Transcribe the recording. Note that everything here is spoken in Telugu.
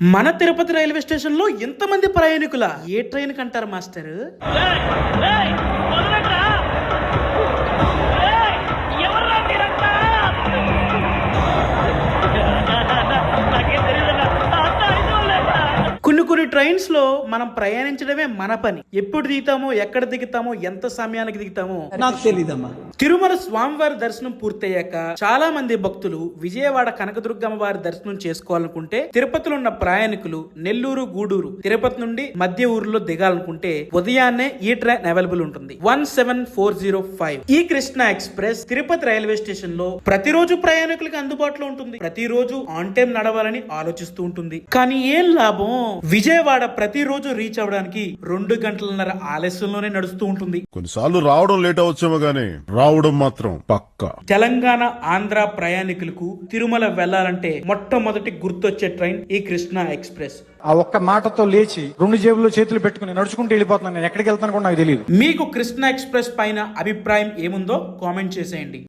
మన తిరుపతి రైల్వే స్టేషన్ లో ఎంతమంది ప్రయాణికుల ఏ ట్రైన్ కంటారు మాస్టర్? కొన్ని ట్రైన్స్ లో మనం ప్రయాణించడమే మన పని. ఎప్పుడు దిగుతామో, ఎక్కడ దిగుతామో, ఎంత సమయానికి దిగుతామో నాకు తెలీదమ్మా. తిరుమల స్వామివారి దర్శనం పూర్తయ్యాక చాలా మంది భక్తులు విజయవాడ కనకదుర్గమ్మ వారి దర్శనం చేసుకోవాలనుకుంటే, తిరుపతిలో ఉన్న ప్రయాణికులు నెల్లూరు, గూడూరు, తిరుపతి నుండి మధ్య ఊర్లో దిగాలనుకుంటే ఉదయాన్నే ఈ ట్రైన్ అవైలబుల్ ఉంటుంది. 17405 ఈ Krishna express Tirupati railway station లో ప్రతిరోజు ప్రయాణికులకు అందుబాటులో ఉంటుంది. ప్రతిరోజు ఆన్ టైం నడవాలని ఆలోచిస్తూ ఉంటుంది. కానీ ఏం లాభం? విజయవాడ ప్రతిరోజు రీచ్ అవడానికి 2 గంటలన్నర ఆలస్యంలోనే నడుస్తూ ఉంటుంది. కొన్నిసార్లు రావడం లేట్ అవచ్చేమో గానీ రావడం మాత్రం పక్కా. తెలంగాణ, ఆంధ్ర ప్రయాణికులకు తిరుమల వెళ్లాలంటే మొట్టమొదటి గుర్తొచ్చే ట్రైన్ ఈ కృష్ణ ఎక్స్ప్రెస్. ఆ ఒక్క మాటతో లేచి 2 జేబుల్లో చేతులు పెట్టుకుని నడుచుకుంటూ వెళ్ళిపోతున్నాను. నేను ఎక్కడికి వెళ్తాను కూడా నాకు తెలియదు. మీకు కృష్ణ ఎక్స్ప్రెస్ పైన అభిప్రాయం ఏముందో కామెంట్ చేసేయండి.